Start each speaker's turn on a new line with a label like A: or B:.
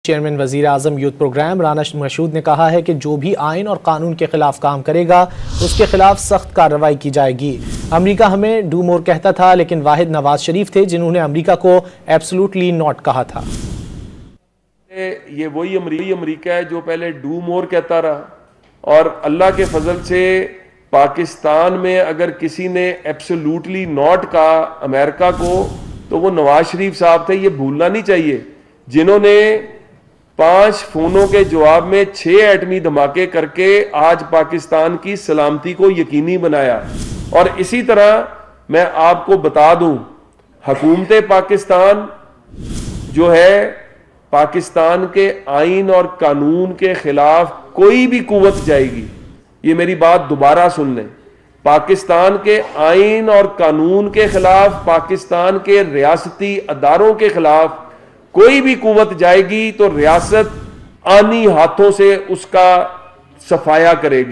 A: Chairman वजीर आजम youth programme Rana Mashhood ने कहा है कि जो भी आइन और कानून के खिलाफ काम करेगा उसके खिलाफ सख्त कार्रवाई की जाएगी। अमेरिका हमें डू मोर कहता था, लेकिन वाहिद नवाज शरीफ थे जिन्होंने अमेरिका को एब्सोल्युटली नॉट कहा था।
B: ये वही अमेरिका है जो पहले डू मोर कहता रहा, और अल्लाह के फजल से पाकिस्तान में अगर किसी ने एब्सोल्युटली नॉट कहा अमेरिका को, तो वो नवाज शरीफ साहब थे। ये भूलना नहीं चाहिए, जिन्होंने 5 फोनों के जवाब में 6 एटमी धमाके करके आज पाकिस्तान की सलामती को यकीनी बनाया। और इसी तरह मैं आपको बता दूं, हुकूमत पाकिस्तान जो है, पाकिस्तान के आइन और कानून के खिलाफ कोई भी कुव्वत जाएगी, ये मेरी बात दोबारा सुन लें, पाकिस्तान के आइन और कानून के खिलाफ, पाकिस्तान के रियासती अदारों के खिलाफ कोई भी कुव्वत जाएगी तो रियासत आनी हाथों से उसका सफाया करेगी।